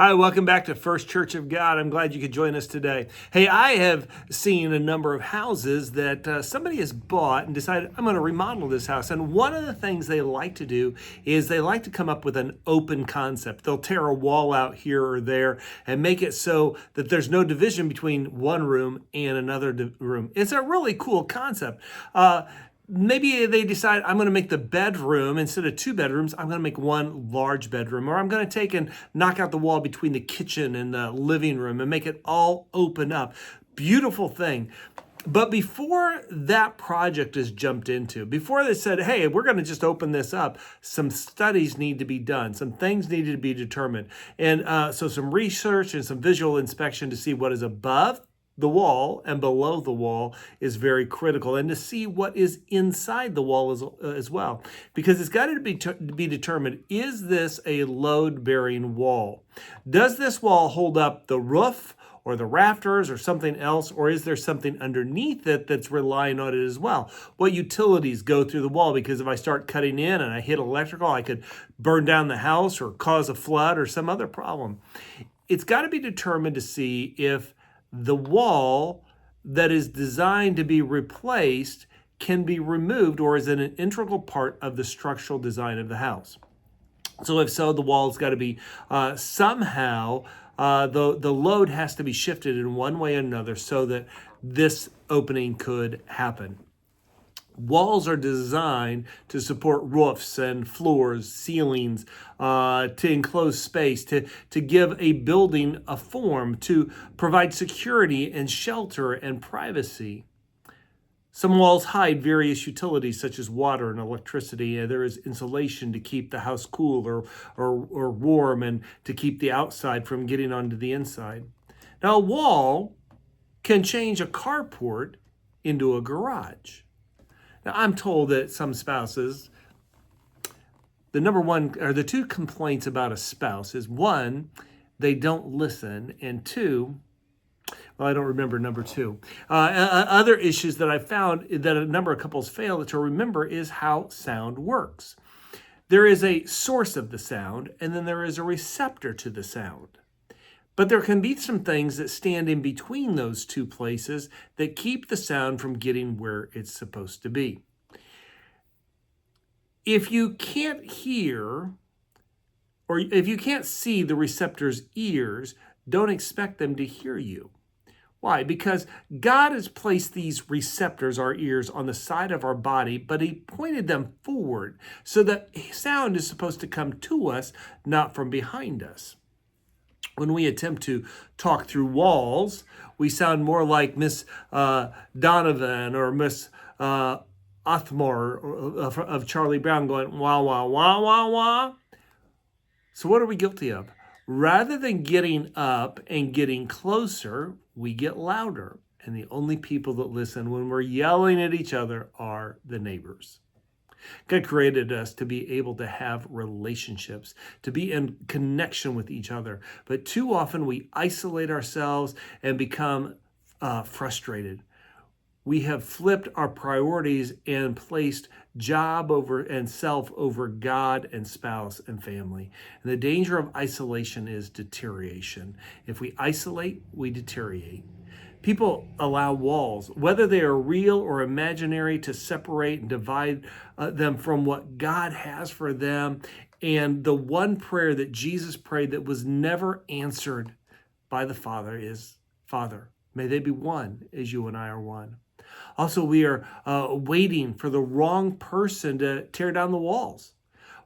Hi, welcome back to First Church of God. I'm glad you could join us today. Hey, I have seen a number of houses that somebody has bought and decided, I'm going to remodel this house. And one of the things they like to do is they like to come up with an open concept. They'll tear a wall out here or there and make it so that there's no division between one room and another room. It's a really cool concept. Maybe they decide I'm going to make the bedroom, instead of two bedrooms, I'm going to make one large bedroom, or I'm going to take and knock out the wall between the kitchen and the living room and make it all open up. Beautiful thing. But before that project is jumped into, before they said, hey, we're going to just open this up, some studies need to be done. Some things needed to be determined. And so some research and some visual inspection to see what is above the wall and below the wall is very critical, and to see what is inside the wall as well, because it's got to be determined, is this a load-bearing wall? Does this wall hold up the roof or the rafters or something else, or is there something underneath it that's relying on it as well? What utilities go through the wall? Because if I start cutting in and I hit electrical, I could burn down the house or cause a flood or some other problem. It's got to be determined to see if the wall that is designed to be replaced can be removed, or is it an integral part of the structural design of the house? So if so, the wall's got to be somehow, the load has to be shifted in one way or another so that this opening could happen. Walls are designed to support roofs and floors, ceilings, to enclose space, to give a building a form, to provide security and shelter and privacy. Some walls hide various utilities such as water and electricity. There is insulation to keep the house cool or warm, and to keep the outside from getting onto the inside. Now, a wall can change a carport into a garage. Now, I'm told that some spouses, the number one, or the two complaints about a spouse is, one, they don't listen, and two, well, I don't remember number two. Other issues that I found that a number of couples fail to remember is how sound works. There is a source of the sound, and then there is a receptor to the sound. But there can be some things that stand in between those two places that keep the sound from getting where it's supposed to be. If you can't hear, or if you can't see the receptor's ears, don't expect them to hear you. Why? Because God has placed these receptors, our ears, on the side of our body, but He pointed them forward so that sound is supposed to come to us, not from behind us. When we attempt to talk through walls, we sound more like Miss Donovan or Miss Othmore of Charlie Brown going, wah, wah, wah, wah, wah. So what are we guilty of? Rather than getting up and getting closer, we get louder. And the only people that listen when we're yelling at each other are the neighbors. God created us to be able to have relationships, to be in connection with each other. But too often we isolate ourselves and become frustrated. We have flipped our priorities and placed job over and self over God and spouse and family. And the danger of isolation is deterioration. If we isolate, we deteriorate. People allow walls, whether they are real or imaginary, to separate and divide them from what God has for them. And the one prayer that Jesus prayed that was never answered by the Father is, Father, may they be one as you and I are one. Also, we are waiting for the wrong person to tear down the walls.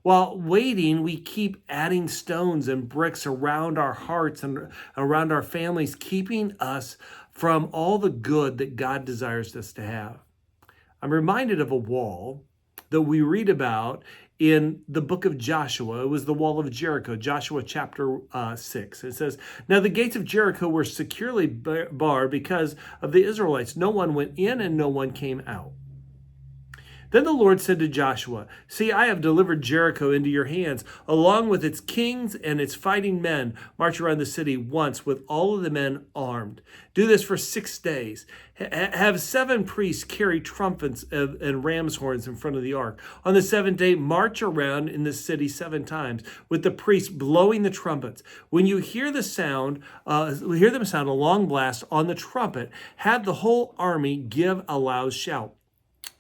While waiting, we keep adding stones and bricks around our hearts and around our families, keeping us from all the good that God desires us to have. I'm reminded of a wall that we read about in the book of Joshua. It was the wall of Jericho, Joshua chapter 6. It says, now the gates of Jericho were securely barred because of the Israelites. No one went in and no one came out. Then the Lord said to Joshua, "See, I have delivered Jericho into your hands, along with its kings and its fighting men. March around the city once with all of the men armed. Do this for 6 days. Have 7 priests carry trumpets and ram's horns in front of the ark. On the 7th day, march around in the city 7 times, with the priests blowing the trumpets. When you hear the sound, hear them sound a long blast on the trumpet, have the whole army give a loud shout.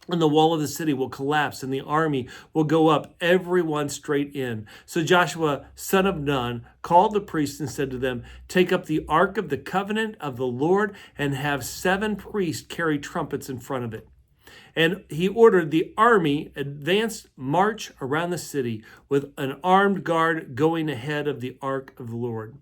And the wall of the city will collapse, and the army will go up, everyone straight in." So Joshua, son of Nun, called the priests and said to them, "Take up the ark of the covenant of the Lord and have 7 priests carry trumpets in front of it." And he ordered the army advance march around the city with an armed guard going ahead of the ark of the Lord.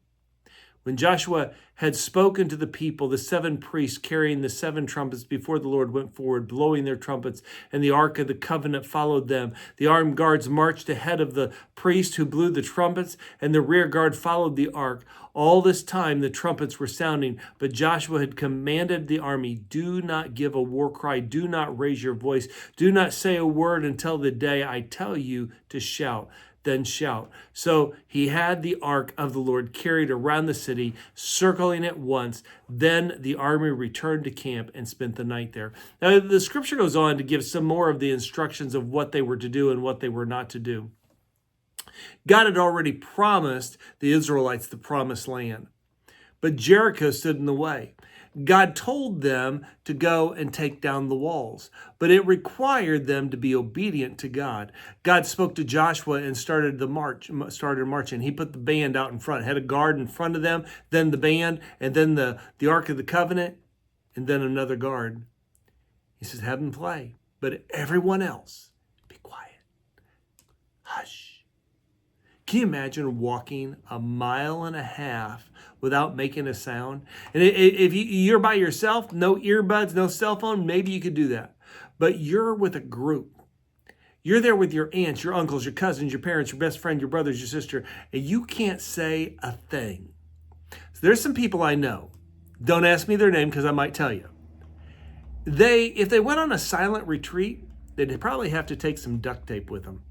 When Joshua had spoken to the people, the 7 priests carrying the 7 trumpets before the Lord went forward, blowing their trumpets, and the ark of the covenant followed them. The armed guards marched ahead of the priest who blew the trumpets, and the rear guard followed the ark. All this time the trumpets were sounding, but Joshua had commanded the army, "Do not give a war cry, do not raise your voice, do not say a word until the day I tell you to shout. Then shout." So he had the ark of the Lord carried around the city, circling it once. Then the army returned to camp and spent the night there. Now, the scripture goes on to give some more of the instructions of what they were to do and what they were not to do. God had already promised the Israelites the promised land, but Jericho stood in the way. God told them to go and take down the walls, but it required them to be obedient to God. God spoke to Joshua and started marching. He put the band out in front, had a guard in front of them, then the band, and then the Ark of the Covenant, and then another guard. He says, "Have them play, but everyone else, be quiet. Hush." Can you imagine walking 1.5 miles without making a sound? And if you're by yourself, no earbuds, no cell phone, maybe you could do that. But you're with a group. You're there with your aunts, your uncles, your cousins, your parents, your best friend, your brothers, your sister, and you can't say a thing. So there's some people I know. Don't ask me their name because I might tell you. If they went on a silent retreat, they'd probably have to take some duct tape with them.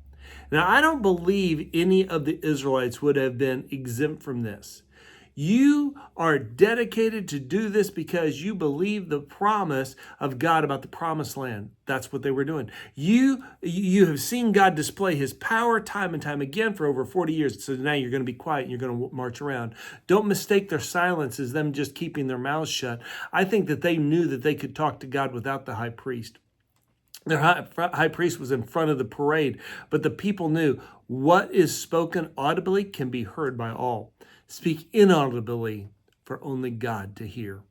Now, I don't believe any of the Israelites would have been exempt from this. You are dedicated to do this because you believe the promise of God about the promised land. That's what they were doing. You have seen God display his power time and time again for over 40 years. So now you're going to be quiet and you're going to march around. Don't mistake their silence as them just keeping their mouths shut. I think that they knew that they could talk to God without the high priest. Their high priest was in front of the parade, but the people knew what is spoken audibly can be heard by all. Speak inaudibly for only God to hear.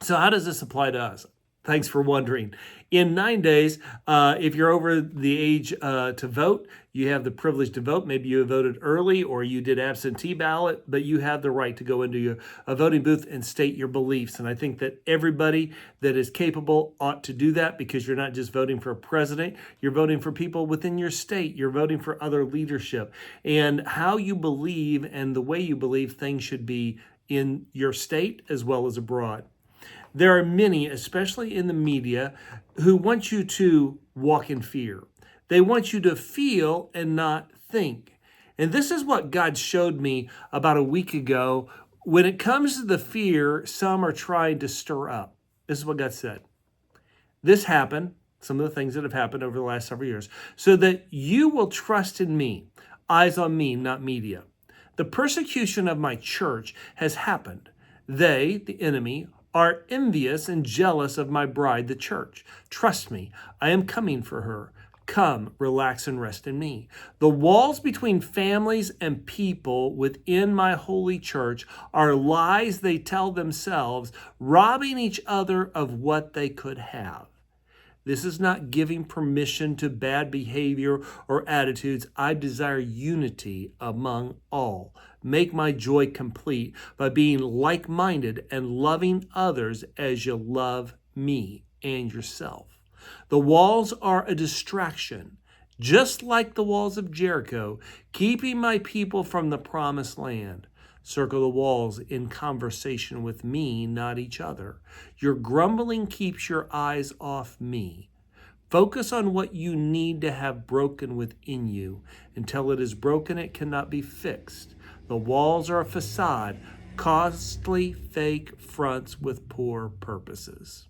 So how does this apply to us? Thanks for wondering. In 9 days, if you're over the age to vote, you have the privilege to vote. Maybe you voted early or you did absentee ballot, but you have the right to go into a voting booth and state your beliefs. And I think that everybody that is capable ought to do that because you're not just voting for a president, you're voting for people within your state. You're voting for other leadership. And how you believe and the way you believe things should be in your state as well as abroad. There are many, especially in the media, who want you to walk in fear. They want you to feel and not think. And this is what God showed me about a week ago. When it comes to the fear, some are trying to stir up. This is what God said. This happened, some of the things that have happened over the last several years, so that you will trust in me, eyes on me, not media. The persecution of my church has happened. They, the enemy, are envious and jealous of my bride, the church. Trust me, I am coming for her. Come, relax and rest in me. The walls between families and people within my holy church are lies they tell themselves, robbing each other of what they could have. This is not giving permission to bad behavior or attitudes. I desire unity among all. Make my joy complete by being like-minded and loving others as you love me and yourself. The walls are a distraction, just like the walls of Jericho, keeping my people from the promised land. Circle the walls in conversation with me, not each other. Your grumbling keeps your eyes off me. Focus on what you need to have broken within you. Until it is broken, it cannot be fixed. The walls are a facade, costly fake fronts with poor purposes.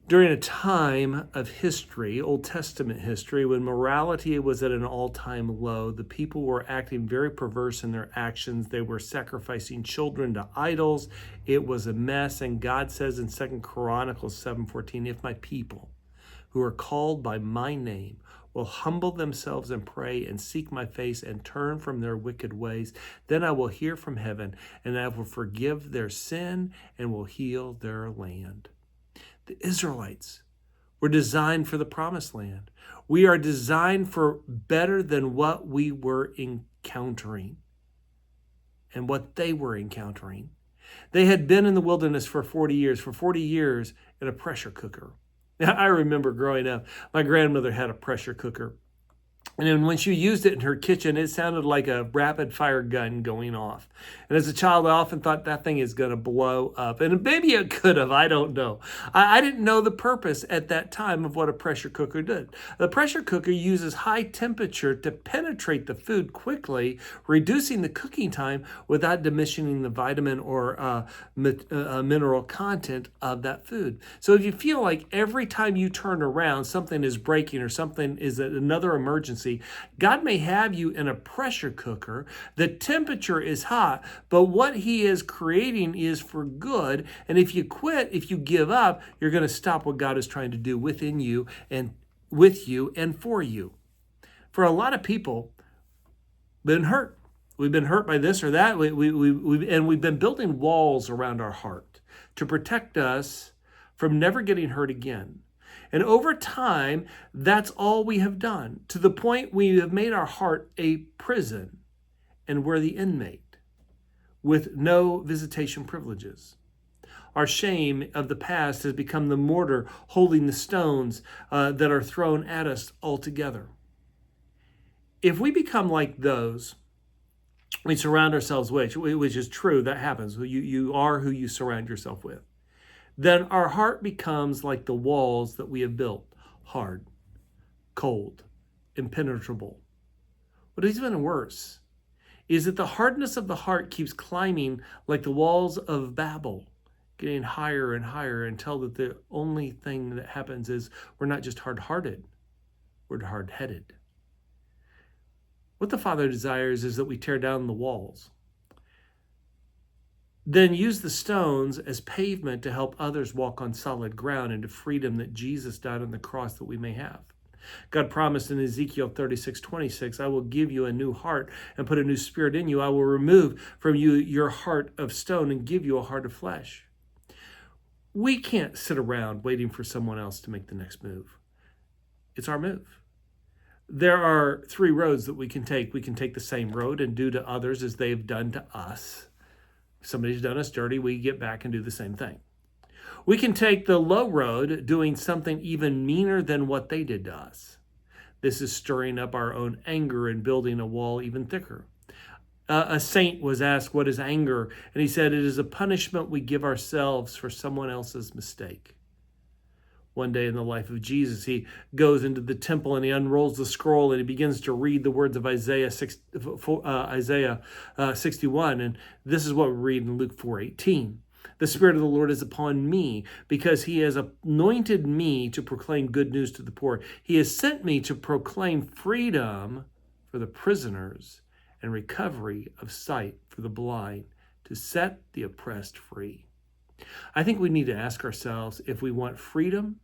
During a time of history, Old Testament history, when morality was at an all-time low, the people were acting very perverse in their actions. They were sacrificing children to idols. It was a mess. And God says in 2 Chronicles 7:14, if my people who are called by my name will humble themselves and pray and seek my face and turn from their wicked ways, then I will hear from heaven and I will forgive their sin and will heal their land. The Israelites were designed for the promised land. We are designed for better than what we were encountering and what they were encountering. They had been in the wilderness for 40 years in a pressure cooker. Now, I remember growing up, my grandmother had a pressure cooker. And then when she used it in her kitchen, it sounded like a rapid fire gun going off. And as a child, I often thought that thing is going to blow up. And maybe it could have, I don't know. I didn't know the purpose at that time of what a pressure cooker did. The pressure cooker uses high temperature to penetrate the food quickly, reducing the cooking time without diminishing the vitamin or mineral content of that food. So if you feel like every time you turn around, something is breaking or something is another emergency, God may have you in a pressure cooker. The temperature is hot, but what he is creating is for good. And if you quit, if you give up, you're going to stop what God is trying to do within you and with you and for you. For a lot of people, been hurt. We've been hurt by this or that. We've been building walls around our heart to protect us from never getting hurt again. And over time, that's all we have done, to the point we have made our heart a prison, and we're the inmate with no visitation privileges. Our shame of the past has become the mortar holding the stones that are thrown at us altogether. If we become like those we surround ourselves with, which is true, that happens. You are who you surround yourself with. Then our heart becomes like the walls that we have built, hard, cold, impenetrable. What is even worse is that the hardness of the heart keeps climbing like the walls of Babel, getting higher and higher until that the only thing that happens is we're not just hard-hearted, we're hard-headed. What the Father desires is that we tear down the walls, then use the stones as pavement to help others walk on solid ground into freedom that Jesus died on the cross that we may have. God promised in Ezekiel 36:26, I will give you a new heart and put a new spirit in you. I will remove from you your heart of stone and give you a heart of flesh. We can't sit around waiting for someone else to make the next move. It's our move. There are 3 roads that we can take. We can take the same road and do to others as they've done to us. If somebody's done us dirty, we get back and do the same thing. We can take the low road, doing something even meaner than what they did to us. This is stirring up our own anger and building a wall even thicker. A saint was asked, what is anger? And he said, it is a punishment we give ourselves for someone else's mistake. One day in the life of Jesus, he goes into the temple and he unrolls the scroll and he begins to read the words of Isaiah 61. And this is what we read in Luke 4:18. The Spirit of the Lord is upon me because he has anointed me to proclaim good news to the poor. He has sent me to proclaim freedom for the prisoners and recovery of sight for the blind, to set the oppressed free. I think we need to ask ourselves if we want freedom,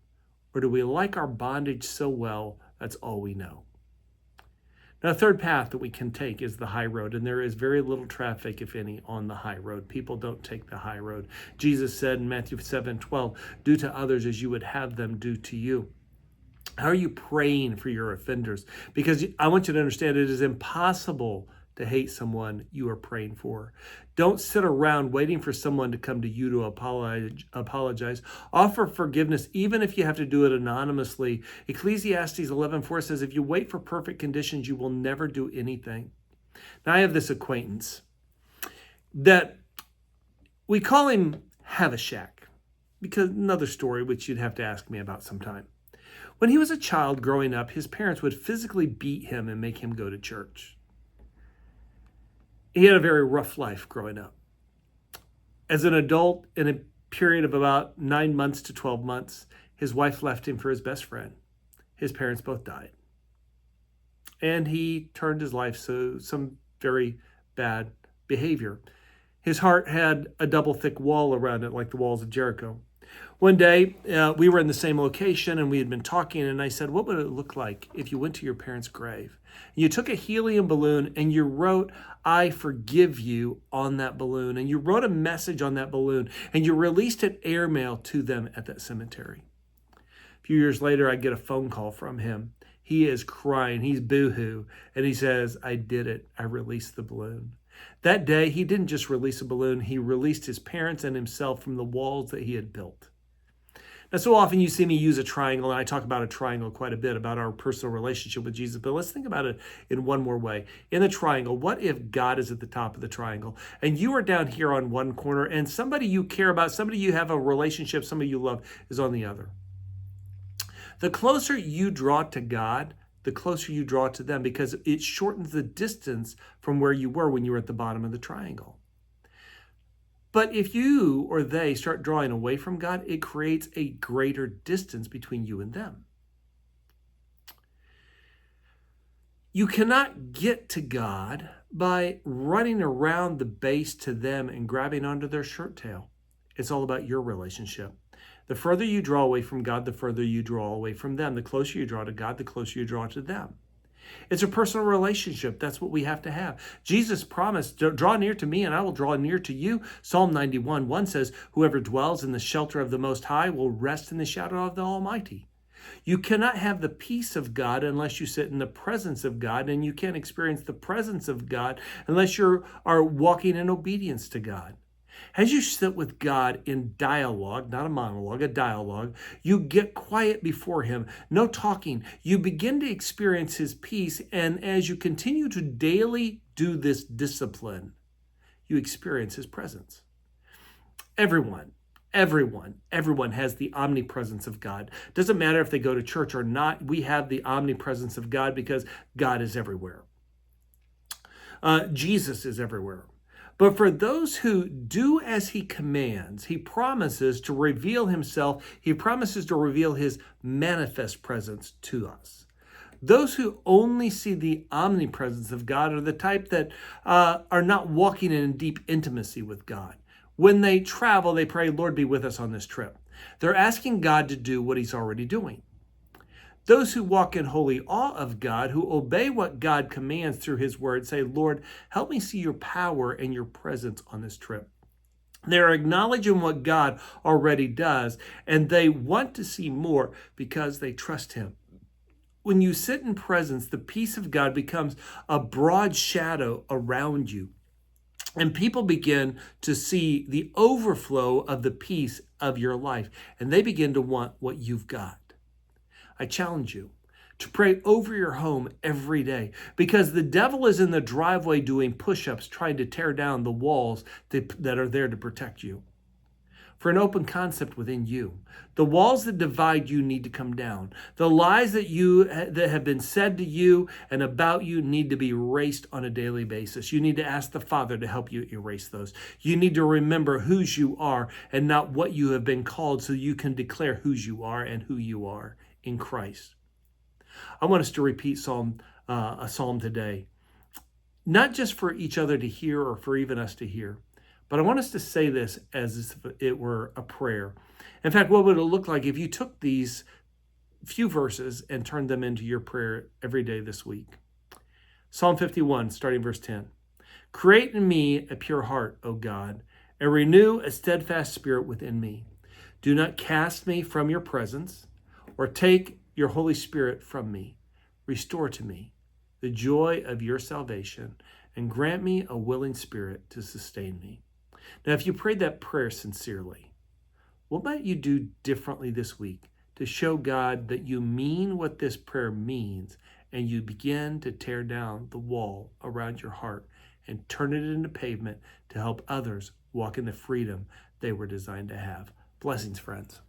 or do we like our bondage so well that's all we know? Now, a third path that we can take is the high road, and there is very little traffic, if any, on the high road. People don't take the high road. Jesus said in Matthew 7:12, do to others as you would have them do to you. How are you praying for your offenders? Because I want you to understand it is impossible to hate someone you are praying for. Don't sit around waiting for someone to come to you to apologize. Offer forgiveness, even if you have to do it anonymously. Ecclesiastes 11:4 says, if you wait for perfect conditions, you will never do anything. Now, I have this acquaintance that we call him Havishak. because another story which you'd have to ask me about sometime. When he was a child growing up, his parents would physically beat him and make him go to church. He had a very rough life growing up. As an adult, in a period of about 9 months to 12 months, his wife left him for his best friend. His parents both died. And he turned his life to some very bad behavior. His heart had a double thick wall around it, like the walls of Jericho. One day, we were in the same location and we had been talking, and I said, what would it look like if you went to your parents' grave? You took a helium balloon and you wrote, I forgive you on that balloon. And you wrote a message on that balloon and you released it airmail to them at that cemetery. A few years later, I get a phone call from him. He is crying. He's boo-hoo. And he says, I did it. I released the balloon. That day, he didn't just release a balloon. He released his parents and himself from the walls that he had built. Now, so often you see me use a triangle, and I talk about a triangle quite a bit, about our personal relationship with Jesus. But let's think about it in one more way. In the triangle, what if God is at the top of the triangle, and you are down here on one corner, and somebody you care about, somebody you have a relationship, somebody you love is on the other? The closer you draw to God, the closer you draw to them, because it shortens the distance from where you were when you were at the bottom of the triangle. But if you or they start drawing away from God, it creates a greater distance between you and them. You cannot get to God by running around the base to them and grabbing onto their shirt tail. It's all about your relationship. The further you draw away from God, the further you draw away from them. The closer you draw to God, the closer you draw to them. It's a personal relationship. That's what we have to have. Jesus promised, draw near to me and I will draw near to you. Psalm 91:1 says, whoever dwells in the shelter of the Most High will rest in the shadow of the Almighty. You cannot have the peace of God unless you sit in the presence of God, and you can't experience the presence of God unless you are walking in obedience to God. As you sit with God in dialogue, not a monologue, a dialogue, you get quiet before him, no talking. You begin to experience his peace, and as you continue to daily do this discipline, you experience his presence. Everyone has the omnipresence of God. Doesn't matter if they go to church or not, we have the omnipresence of God because God is everywhere. Jesus is everywhere. But for those who do as he commands, he promises to reveal himself. He promises to reveal his manifest presence to us. Those who only see the omnipresence of God are the type that are not walking in deep intimacy with God. When they travel, they pray, Lord, be with us on this trip. They're asking God to do what he's already doing. Those who walk in holy awe of God, who obey what God commands through his word, say, Lord, help me see your power and your presence on this trip. They're acknowledging what God already does, and they want to see more because they trust him. When you sit in presence, the peace of God becomes a broad shadow around you. And people begin to see the overflow of the peace of your life, and they begin to want what you've got. I challenge you to pray over your home every day, because the devil is in the driveway doing push-ups, trying to tear down the walls that are there to protect you. For an open concept within you, the walls that divide you need to come down. The lies that have been said to you and about you need to be erased on a daily basis. You need to ask the Father to help you erase those. You need to remember whose you are and not what you have been called, so you can declare whose you are and who you are in Christ. I want us to repeat a psalm today, not just for each other to hear or for even us to hear, but I want us to say this as if it were a prayer. In fact, what would it look like if you took these few verses and turned them into your prayer every day this week? Psalm 51, starting verse 10. Create in me a pure heart, O God, and renew a steadfast spirit within me. Do not cast me from your presence, or take your Holy Spirit from me. Restore to me the joy of your salvation, and grant me a willing spirit to sustain me. Now, if you prayed that prayer sincerely, what might you do differently this week to show God that you mean what this prayer means, and you begin to tear down the wall around your heart and turn it into pavement to help others walk in the freedom they were designed to have? Blessings, friends.